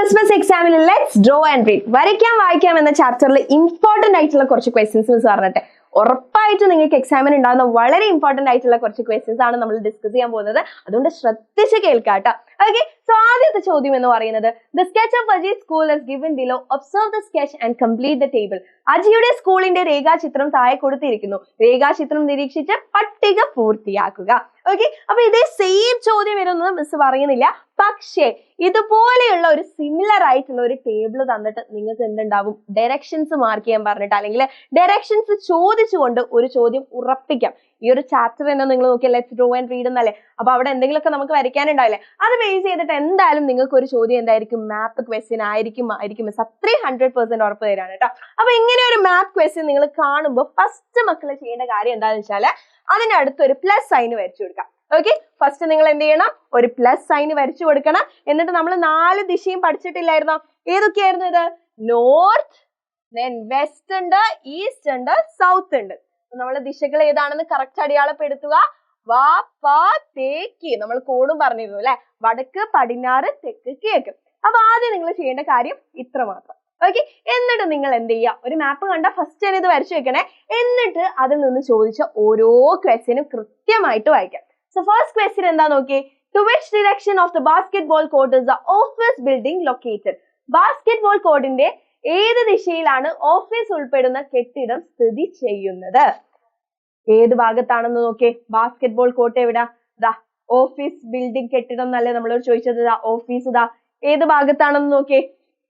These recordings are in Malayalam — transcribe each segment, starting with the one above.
ക്രിസ്മസ് എക്സാമിൽ ലെറ്റ്സ് ഡ്രോ ആൻഡ് റീഡ് വരയ്ക്കാം വായിക്കാം എന്ന ചാപ്റ്ററിൽ ഇമ്പോർട്ടന്റ് ആയിട്ടുള്ള കുറച്ച് ക്വസ്റ്റ്യൻസ് മിസ് പറഞ്ഞിട്ട് ഉറപ്പായിട്ടും നിങ്ങൾക്ക് എക്സാമിന് ഉണ്ടാകുന്ന വളരെ ഇമ്പോർട്ടന്റ് ആയിട്ടുള്ള കുറച്ച് ക്വസ്റ്റ്യൻസ് ആണ് നമ്മൾ ഡിസ്കസ് ചെയ്യാൻ പോകുന്നത്. അതുകൊണ്ട് ശ്രദ്ധിച്ച് കേൾക്കാട്ടോ. ഓക്കെ, സോ ആദ്യത്തെ ചോദ്യം എന്ന് പറയുന്നത് the sketch of Aji school is given below observe the sketch and complete the table. അജിയുടെ സ്കൂളിന്റെ രേഖാചിത്രം താഴെ കൊടുത്തിരിക്കുന്നു. രേഖാചിത്രം നിരീക്ഷിച്ച് പട്ടിക പൂർത്തിയാക്കുക. ഓക്കെ, അപ്പൊ ഇതേ സെയിം ചോദ്യം വരുന്നത് മിസ് പറയുന്നില്ല. പക്ഷേ ഇതുപോലെയുള്ള ഒരു സിമിലർ ആയിട്ടുള്ള ഒരു ടേബിൾ തന്നിട്ട് നിങ്ങൾക്ക് എന്തുണ്ടാവും, ഡയറക്ഷൻസ് മാർക്ക് ചെയ്യാൻ പറഞ്ഞിട്ട് അല്ലെങ്കിൽ ഡയറക്ഷൻസ് ചോദിച്ചുകൊണ്ട് ഒരു ചോദ്യം ഉറപ്പിക്കാം. ഈ ഒരു ചാപ്റ്റർ തന്നെ നിങ്ങൾ നോക്കിയാൽ ലെറ്റ്സ് ഡ്രോ ആൻഡ് റീഡ് എന്നല്ലേ, അപ്പൊ അവിടെ എന്തെങ്കിലുമൊക്കെ നമുക്ക് വരയ്ക്കാനുണ്ടാവില്ലേ, അത് ബേസ് ചെയ്തിട്ട് എന്തായാലും നിങ്ങൾക്ക് ഒരു ചോദ്യം എന്തായിരിക്കും, മാപ്പ് ക്വസ്റ്റ്യൻ ആയിരിക്കും മിസ് അത്രയും 100% ഉറപ്പ് തരാണ് കേട്ടോ. അപ്പൊ ഇങ്ങനെ ഒരു മാപ്പ് ക്വസ്റ്റ്യൻ നിങ്ങൾ കാണുമ്പോൾ ഫസ്റ്റ് മക്കൾ ചെയ്യേണ്ട കാര്യം എന്താണെന്ന് വെച്ചാൽ അതിനടുത്ത് ഒരു പ്ലസ് സൈൻ വരച്ചു കൊടുക്കാം. ഓക്കെ, ഫസ്റ്റ് നിങ്ങൾ എന്ത് ചെയ്യണം, ഒരു പ്ലസ് സൈൻ വരച്ചു കൊടുക്കണം. എന്നിട്ട് നമ്മൾ 4 ദിശയും പഠിച്ചിട്ടില്ലായിരുന്നോ, ഏതൊക്കെയായിരുന്നു ഇത്, നോർത്ത്, വെസ്റ്റ് ഉണ്ട്, ഈസ്റ്റ് ഉണ്ട്, സൗത്ത് ഉണ്ട്. നമ്മളെ ദിശകൾ ഏതാണെന്ന് കറക്റ്റ് അടയാളപ്പെടുത്തുക. വാ പാ തേക്ക് നമ്മൾ കോണും പറഞ്ഞിരുന്നു അല്ലെ, വടക്ക് പടിഞ്ഞാറ് തെക്ക് കിഴക്ക്. അപ്പൊ ആദ്യം നിങ്ങൾ ചെയ്യേണ്ട കാര്യം ഇത്ര മാത്രം. ഓക്കെ, എന്നിട്ട് നിങ്ങൾ എന്ത് ചെയ്യുക, ഒരു മാപ്പ് കണ്ട ഫസ്റ്റ് തന്നെ ഇത് വരച്ചു വെക്കണേ. എന്നിട്ട് അതിൽ നിന്ന് ചോദിച്ച ഓരോ ക്വസ്റ്റ്യനും കൃത്യമായിട്ട് വായിക്കാം. സോ ഫസ്റ്റ് ക്വസ്റ്റ്യൻ എന്താ നോക്കിയേ, to which direction of the basketball court is the office building located. ബാസ്കറ്റ്ബോൾ കോർട്ടിന്റെ ഏത് ദിശയിലാണ് ഓഫീസ് ഉൾപ്പെടുന്ന കെട്ടിടം സ്ഥിതി ചെയ്യുന്നത്? ഏത് ഭാഗത്താണെന്ന് നോക്കിയേ, ബാസ്കറ്റ്ബോൾ കോർട്ട് എവിടാ, ദാ ഓഫീസ് ബിൽഡിംഗ് കെട്ടിടം എന്നല്ലേ നമ്മളോട് ചോദിച്ചത്. ഓഫീസ് ദാ ഏത് ഭാഗത്താണെന്ന് നോക്കിയേ,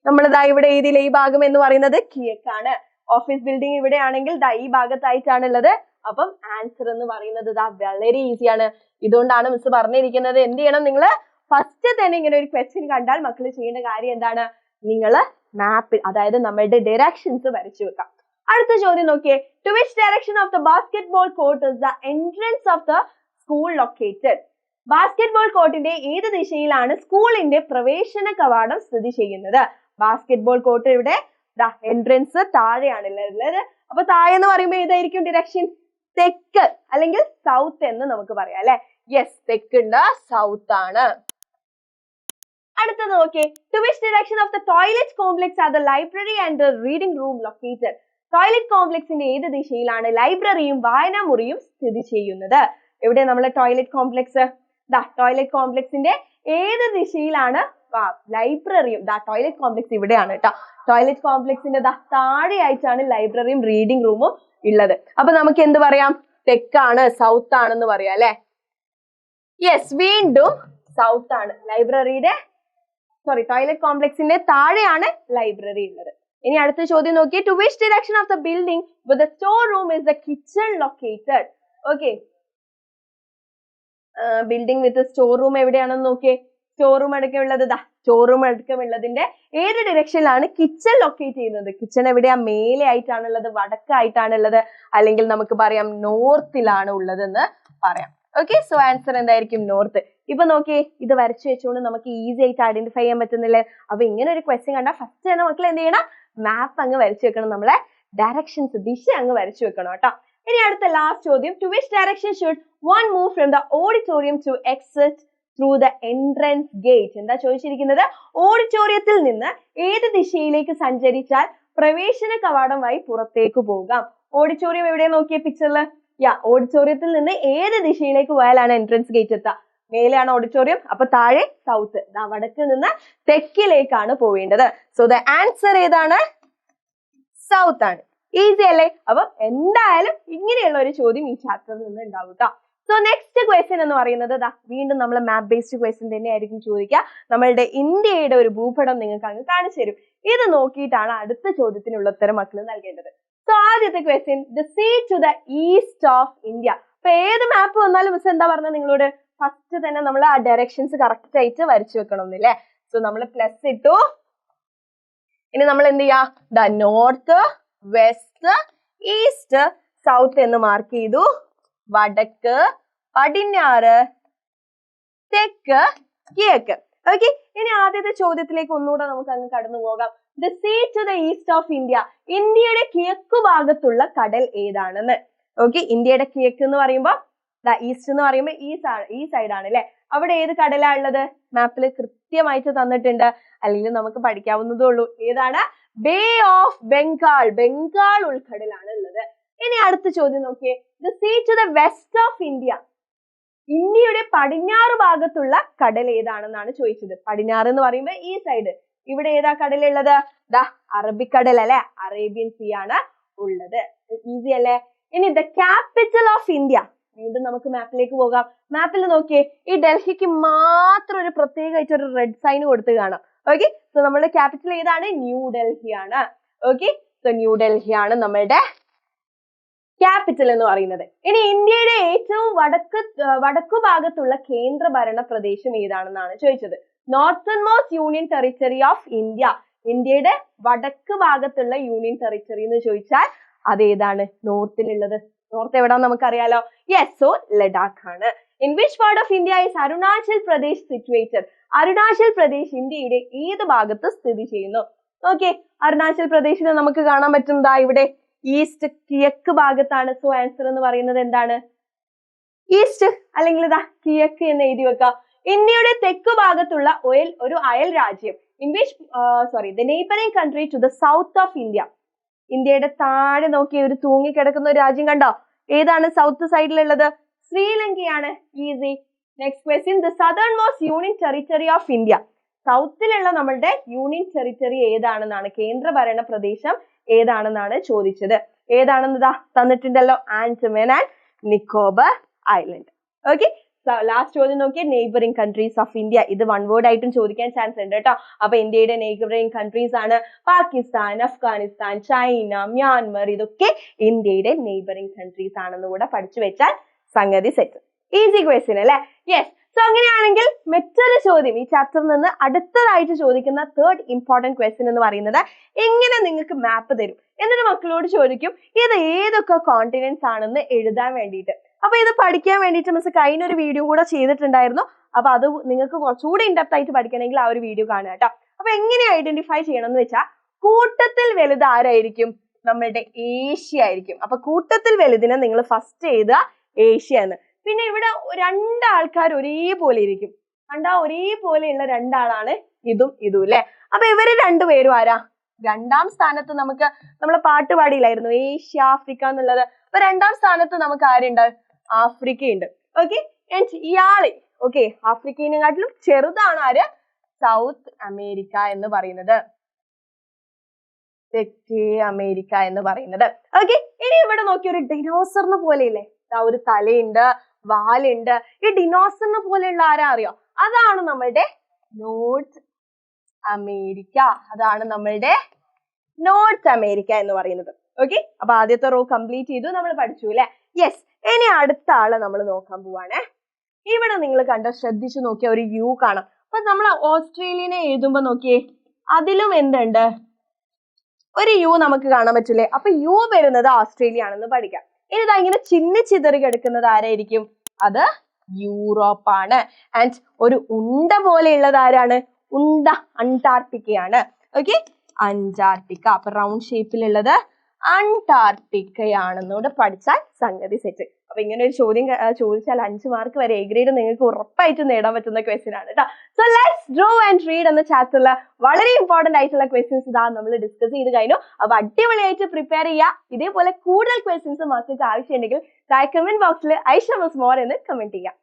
നമ്മൾ ദാ ഇവിടെ എഴുതിയില്ല, ഈ ഭാഗം എന്ന് പറയുന്നത് കിഴക്കാണ്. ഓഫീസ് ബിൽഡിംഗ് ഇവിടെ ആണെങ്കിൽ ദാ ഈ ഭാഗത്തായിട്ടാണ് ഉള്ളത്. അപ്പം ആൻസർ എന്ന് പറയുന്നത് ദാ വളരെ ഈസിയാണ്. ഇതുകൊണ്ടാണ് മിസ് പറഞ്ഞിരിക്കുന്നത് എന്ത് ചെയ്യണം, നിങ്ങൾ ഫസ്റ്റ് തന്നെ ഇങ്ങനെ ഒരു ക്വസ്റ്റ്യൻ കണ്ടാൽ മക്കൾ ചെയ്യേണ്ട കാര്യം എന്താണ്, നിങ്ങൾ മാപ്പ് അതായത് നമ്മളുടെ ഡയറക്ഷൻസ് വരച്ചു വെക്കാം. അടുത്ത ചോദ്യം നോക്കിയേ, to which direction of the basketball court is the entrance of the school located. ബാസ്കറ്റ്ബോൾ കോർട്ടിന്റെ ഏത് ദിശയിലാണ് സ്കൂളിന്റെ പ്രവേശന കവാടം സ്ഥിതി ചെയ്യുന്നത്? ബാസ്കറ്റ്ബോൾ കോർട്ട് ഇവിടെ ദാ എൻട്രൻസ് താഴെയാണ് ഉള്ളത്. അപ്പൊ താഴെ എന്ന് പറയുമ്പോൾ ഏതായിരിക്കും ഡിറക്ഷൻ, തെക്ക് അല്ലെങ്കിൽ സൗത്ത് എന്ന് നമുക്ക് പറയാം അല്ലെ. യെസ്, തെക്കുണ്ട്, സൗത്ത് ആണ്. അടുത്തത് നോക്കിയേ, to which direction of the toilet complex are the library and the reading room located. Toilet കോംപ്ലക്സിന്റെ ഏത് ദിശയിലാണ് ലൈബ്രറിയും വായനാമുറിയും സ്ഥിതി ചെയ്യുന്നത്? എവിടെ നമ്മളെ ടോയ്ലറ്റ് കോംപ്ലക്സ്, ദാ ടോയ്ലറ്റ് കോംപ്ലക്സിന്റെ ഏത് ദിശയിലാണ് ലൈബ്രറിയും, ദാ ടോയ്ലറ്റ് കോംപ്ലക്സ് ഇവിടെയാണ് കേട്ടോ. ടോയ്ലറ്റ് കോംപ്ലക്സിന്റെ ദാ താഴെയായിട്ടാണ് ലൈബ്രറിയും റീഡിംഗ് റൂമും ഉള്ളത്. അപ്പൊ നമുക്ക് എന്ത് പറയാം, തെക്കാണ്, സൗത്ത് ആണെന്ന് പറയാം അല്ലെ. യെസ്, വീണ്ടും സൗത്ത് ആണ്. ടോയ്ലറ്റ് കോംപ്ലക്സിന്റെ താഴെയാണ് ലൈബ്രറി ഉള്ളത്. ഇനി അടുത്ത ചോദ്യം നോക്കിയേ, to which direction of the building with the store room is the kitchen located. Okay, building with store room എവിടെയാണെന്ന് നോക്കിയേ, സ്റ്റോർ റൂം അടക്കമുള്ളത് ദാ സ്റ്റോർ റൂം അടക്കമുള്ളതിന്റെ ഏത് ഡിറക്ഷനിലാണ് കിച്ചൺ ലൊക്കേറ്റ് ചെയ്യുന്നത്? കിച്ചൺ എവിടെയാ, മേലെ ആയിട്ടാണുള്ളത്, വടക്കായിട്ടാണുള്ളത്, അല്ലെങ്കിൽ നമുക്ക് പറയാം നോർത്തിലാണ് ഉള്ളതെന്ന് പറയാം. ഓക്കെ, സോ ആൻസർ എന്തായിരിക്കും, നോർത്ത്. ഇപ്പൊ നോക്കിയേ, ഇത് വരച്ചു വെച്ചുകൊണ്ട് നമുക്ക് ഈസി ആയിട്ട് ഐഡന്റിഫൈ ചെയ്യാൻ പറ്റുന്നില്ലേ? അപ്പൊ ഇങ്ങനെ ഒരു ക്വസ്റ്റ്യൻ കണ്ടാൽ ഫസ്റ്റ് തന്നെ മക്കൾ എന്ത് ചെയ്യണം, മാപ്പ് അങ്ങ് വരച്ചു വെക്കണം, നമ്മളെ ഡയറക്ഷൻസ് ദിശ അങ്ങ് വരച്ചു വെക്കണം കേട്ടോ. ഇനി അടുത്ത ലാസ്റ്റ് ചോദ്യം, to which direction should one move from the auditorium to exit through the entrance gate. എന്താ ചോദിച്ചിരിക്കുന്നത്, ഓഡിറ്റോറിയത്തിൽ നിന്ന് ഏത് ദിശയിലേക്ക് സഞ്ചരിച്ചാൽ പ്രവേശന കവാടം വഴി പുറത്തേക്ക് പോകാം? ഓഡിറ്റോറിയം എവിടെ നോക്കിയ പിക്ചറിൽ, ഓഡിറ്റോറിയത്തിൽ നിന്ന് ഏത് ദിശയിലേക്ക് പോയാലാണ് എൻട്രൻസ് ഗേറ്റ് എത്തുക? മേലെയാണ് ഓഡിറ്റോറിയം, അപ്പൊ താഴെ സൗത്ത്, വടക്ക് നിന്ന് തെക്കിലേക്കാണ് പോവേണ്ടത്. സോ ദ ആൻസർ ഏതാണ്, സൗത്ത് ആണ്. ഈസി അല്ലേ? അപ്പൊ എന്തായാലും ഇങ്ങനെയുള്ള ഒരു ചോദ്യം ഈ ചാപ്റ്ററിൽ നിന്ന് ഉണ്ടാവും കേട്ടോ. സോ നെക്സ്റ്റ് ക്വസ്റ്റ്യൻ എന്ന് പറയുന്നത് വീണ്ടും നമ്മൾ മാപ്പ് ബേസ്ഡ് ക്വസ്റ്റ്യൻ തന്നെ ആയിരിക്കും ചോദിക്കുക. നമ്മളുടെ ഇന്ത്യയുടെ ഒരു ഭൂപടം നിങ്ങൾക്ക് അങ്ങ് കാണിച്ചു തരും. ഇത് നോക്കിയിട്ടാണ് അടുത്ത ചോദ്യത്തിനുള്ള ഉത്തരം മക്കൾ നൽകേണ്ടത്. സോ ആദ്യത്തെ question, the sea to the east of India. അപ്പൊ ഏത് മാപ്പ് വന്നാലും മിസ് എന്താ പറഞ്ഞത് നിങ്ങളോട്, ഫസ്റ്റ് തന്നെ നമ്മൾ ആ ഡയറക്ഷൻസ് കറക്റ്റ് ആയിട്ട് വരച്ചു വെക്കണം എന്നില്ലേ. സോ നമ്മൾ പ്ലസ് ഇട്ടു. ഇനി നമ്മൾ എന്ത് ചെയ്യാ, the north, west, east, south എന്ന് മാർക്ക് ചെയ്തു. വടക്ക്, പടിഞ്ഞാറ്, തെക്ക്, കിഴക്ക്. ഓക്കെ, ഇനി ആദ്യത്തെ ചോദ്യത്തിലേക്ക് ഒന്നുകൂടെ നമുക്ക് അങ്ങ് കടന്നു പോകാം. The sea to the east of India, ഇന്ത്യയുടെ കിഴക്കു ഭാഗത്തുള്ള കടൽ ഏതാണെന്ന്. ഓക്കെ, ഇന്ത്യയുടെ കിഴക്ക് എന്ന് പറയുമ്പോൾ ഈസ്റ്റ് എന്ന് പറയുമ്പോൾ ഈ സൈഡ് ആണ് അല്ലെ. അവിടെ ഏത് കടലാ ഉള്ളത്? മാപ്പിൽ കൃത്യമായിട്ട് തന്നിട്ടുണ്ട്, അല്ലെങ്കിൽ നമുക്ക് പഠിക്കാവുന്നതേ ഉള്ളൂ. ഏതാണ്? ബേ ഓഫ് ബംഗാൾ, ബംഗാൾ ഉൾക്കടലാണ് ഉള്ളത്. ഇനി അടുത്ത ചോദ്യം നോക്കിയേ. The sea to the west of India, ഇന്ത്യയുടെ പടിഞ്ഞാറ് ഭാഗത്തുള്ള കടൽ ഏതാണെന്നാണ് ചോദിച്ചത്. പടിഞ്ഞാറ് എന്ന് പറയുമ്പോൾ ഈ സൈഡ്. ഇവിടെ ഏതാ കടലുള്ളത്? ദാ അറബിക്കടൽ അല്ലെ, അറേബ്യൻ സീ ആണ് ഉള്ളത്. ഈസി അല്ലേ? ഇനി ദ ക്യാപിറ്റൽ ഓഫ് ഇന്ത്യ, വീണ്ടും നമുക്ക് മാപ്പിലേക്ക് പോകാം. മാപ്പിൽ നോക്കിയേ, ഈ ഡൽഹിക്ക് മാത്രം ഒരു പ്രത്യേകമായിട്ട് ഒരു റെഡ് സൈൻ കൊടുത്ത് കാണാം. ഓക്കെ, സോ നമ്മുടെ ക്യാപിറ്റൽ ഏതാണ്? ന്യൂ ഡൽഹി ആണ്. ഓക്കെ, സോ ന്യൂ ഡൽഹി ആണ് നമ്മളുടെ ക്യാപിറ്റൽ എന്ന് പറയുന്നത്. ഇനി ഇന്ത്യയുടെ ഏറ്റവും വടക്കു ഭാഗത്തുള്ള കേന്ദ്ര ഭരണ പ്രദേശം ഏതാണെന്നാണ് ചോദിച്ചത്. Northern most union territory of India, ഇന്ത്യയുടെ വടക്ക് ഭാഗത്തുള്ള യൂണിയൻ ടെറിട്ടറി എന്ന് ചോദിച്ചാൽ അതേതാണ്? നോർത്തിലുള്ളത്. നോർത്ത് എവിടാന്ന് നമുക്കറിയാലോ. യെസ്, സോ ലഡാക്ക് ആണ്. In which part of India is Arunachal Pradesh situated? Arunachal Pradesh ഇന്ത്യയുടെ ഏത് ഭാഗത്ത് സ്ഥിതി ചെയ്യുന്നു? ഓക്കെ, അരുണാചൽ പ്രദേശിനെ നമുക്ക് കാണാൻ പറ്റുന്നതാ ഇവിടെ ഈസ്റ്റ്, കിഴക്ക് ഭാഗത്താണ്. സോ ആൻസർ എന്ന് പറയുന്നത് എന്താണ്? ഈസ്റ്റ്, അല്ലെങ്കിൽ ഇതാ കിഴക്ക് എന്ന് എഴുതി വെക്കാം. ഇന്ത്യയുടെ തെക്ക് ഭാഗത്തുള്ള ഒരു അയൽ രാജ്യം. In which the neighbouring country to the south of India, ഇന്ത്യയുടെ താഴെ നോക്കി ഒരു തൂങ്ങിക്കിടക്കുന്ന ഒരു രാജ്യം കണ്ടോ? ഏതാണ് സൗത്ത് സൈഡിലുള്ളത്? ശ്രീലങ്കയാണ്. Easy. Next question, the southern most union territory of India, സൗത്തിലുള്ള നമ്മളുടെ യൂണിയൻ ടെറിട്ടറി ഏതാണെന്നാണ്, കേന്ദ്രഭരണ പ്രദേശം ഏതാണെന്നാണ് ചോദിച്ചത്. ഏതാണെന്ന് തന്നിട്ടുണ്ടല്ലോ, Andaman and Nicobar island. Okay, last ചോദ്യം നോക്കിയേ, നെയ്ബറിംഗ് കൺട്രീസ് ഓഫ് ഇന്ത്യ. ഇത് വൺ വേർഡ് ആയിട്ടും ചോദിക്കാൻ ചാൻസ് ഉണ്ട് കേട്ടോ. അപ്പൊ ഇന്ത്യയുടെ നെയ്ബറിംഗ് കൺട്രീസ് ആണ് പാകിസ്ഥാൻ, അഫ്ഗാനിസ്ഥാൻ, ചൈന, മ്യാൻമർ. ഇതൊക്കെ ഇന്ത്യയുടെ നെയ്ബറിംഗ് കൺട്രീസ് ആണെന്ന് കൂടെ പഠിച്ചു വെച്ചാൽ സംഗതി സെറ്റ്. ഈസി ക്വസ്റ്റ്യൻ അല്ലേ? യെസ്. സോ അങ്ങനെയാണെങ്കിൽ മറ്റൊരു ചോദ്യം ഈ ചാപ്റ്ററിൽ നിന്ന് അടുത്തതായിട്ട് ചോദിക്കുന്ന തേർഡ് ഇമ്പോർട്ടന്റ് ക്വസ്റ്റ്യൻ എന്ന് പറയുന്നത്, എങ്ങനെ നിങ്ങൾക്ക് മാപ്പ് തരും എന്നിട്ട് മക്കളോട് ചോദിക്കും ഇത് ഏതൊക്കെ കോണ്ടിനെന്റ്സ് ആണെന്ന് എഴുതാൻ വേണ്ടിയിട്ട്. അപ്പൊ ഇത് പഠിക്കാൻ വേണ്ടിയിട്ട് മിസ് കഴിഞ്ഞൊരു വീഡിയോ കൂടെ ചെയ്തിട്ടുണ്ടായിരുന്നു. അപ്പൊ അത് നിങ്ങൾക്ക് കുറച്ചുകൂടി ഇൻഡെപ്ത് ആയിട്ട് പഠിക്കണമെങ്കിൽ ആ ഒരു വീഡിയോ കാണുക കേട്ടോ. അപ്പൊ എങ്ങനെ ഐഡന്റിഫൈ ചെയ്യണം എന്ന് വെച്ചാൽ, കൂട്ടത്തിൽ വലുത് ആരായിരിക്കും? നമ്മളുടെ ഏഷ്യ ആയിരിക്കും. അപ്പൊ കൂട്ടത്തിൽ വലുതിനെ നിങ്ങൾ ഫസ്റ്റ് എഴുതുക ഏഷ്യ എന്ന്. പിന്നെ ഇവിടെ രണ്ടാൾക്കാർ ഒരേപോലെ ഇരിക്കും. കണ്ടാ ഒരേപോലെയുള്ള രണ്ടാളാണ് ഇതും ഇതും അല്ലെ. അപ്പൊ ഇവര് രണ്ടുപേരും ആരാ? രണ്ടാം സ്ഥാനത്ത് നമുക്ക് നമ്മളെ പാട്ട് പാടിയില്ലായിരുന്നു ഏഷ്യ ആഫ്രിക്ക എന്നുള്ളത്. അപ്പൊ രണ്ടാം സ്ഥാനത്ത് നമുക്ക് ആരുണ്ട്? ആഫ്രിക്ക ഉണ്ട്. ഓക്കെ, ഇയാള് ഓക്കെ ആഫ്രിക്കനെക്കാട്ടിലും ചെറുതാണ് ആര്? സൗത്ത് അമേരിക്ക എന്ന് പറയുന്നത്, തെക്കേ അമേരിക്ക എന്ന് പറയുന്നത്. ഓക്കെ, ഇനി ഇവിടെ നോക്കി ഒരു ഡിനോസറിന് പോലെയില്ലേ, ഒരു തലയുണ്ട്, വാലുണ്ട്. ഈ ഡിനോസറിന് പോലെയുള്ള ആരാ അറിയോ? അതാണ് നമ്മളുടെ നോർത്ത് അമേരിക്ക. അതാണ് നമ്മളുടെ നോർത്ത് അമേരിക്ക എന്ന് പറയുന്നത്. ഓക്കെ, അപ്പൊ ആദ്യത്തെ റോ കംപ്ലീറ്റ് ചെയ്തു, നമ്മൾ പഠിച്ചു അല്ലെ? യെസ്. ഇനി അടുത്ത ആളെ നമ്മൾ നോക്കാൻ പോവാണേ. ഇവിടെ നിങ്ങൾ ശ്രദ്ധിച്ചു നോക്കിയ ഒരു യു കാണാം. അപ്പൊ നമ്മൾ ഓസ്ട്രേലിയനെ എഴുതുമ്പോ നോക്കിയേ, അതിലും എന്തുണ്ട്? ഒരു യു നമുക്ക് കാണാൻ പറ്റൂലേ? അപ്പൊ യു വരുന്നത് ഓസ്ട്രേലിയ ആണെന്ന് പഠിക്കാം. ഇനി ഇതാ ഇങ്ങനെ ചിതറി കിടക്കുന്നത് ആരായിരിക്കും? അത് യൂറോപ്പാണ്. ആൻഡ് ഒരു ഉണ്ട പോലെയുള്ളത് ആരാണ്? ഉണ്ട അന്റാർട്ടിക്കയാണ്. Okay, Antarctica. അപ്പൊ റൗണ്ട് ഷേപ്പിലുള്ളത് അന്റാർട്ടിക്കയാണെന്നൂടെ പഠിച്ചാൽ സംഗതി സെറ്റ്. അപ്പൊ ഇങ്ങനെ ഒരു ചോദ്യം ചോദിച്ചാൽ 5 മാർക്ക് വരെ എ ഗ്രേഡ് നിങ്ങൾക്ക് ഉറപ്പായിട്ടും നേടാൻ പറ്റുന്ന ക്വസ്റ്റ്യൻ ആണ് കേട്ടോ. So let's draw and read എന്ന ചാപ്റ്ററിൽ വളരെ ഇമ്പോർട്ടന്റ് ആയിട്ടുള്ള ക്വസ്റ്റ്യൻസ് ഇതാ നമ്മൾ ഡിസ്കസ് ചെയ്ത് കഴിഞ്ഞു. അപ്പൊ അടിപൊളിയായിട്ട് പ്രിപ്പയർ ചെയ്യുക. ഇതേപോലെ കൂടുതൽ ക്വസ്റ്റ്യൻസ് മക്കൾക്ക് ആവശ്യമുണ്ടെങ്കിൽ കമന്റ് ബോക്സിൽ ഐഷ മിസ് മോർ എന്ന് കമന്റ് ചെയ്യാം.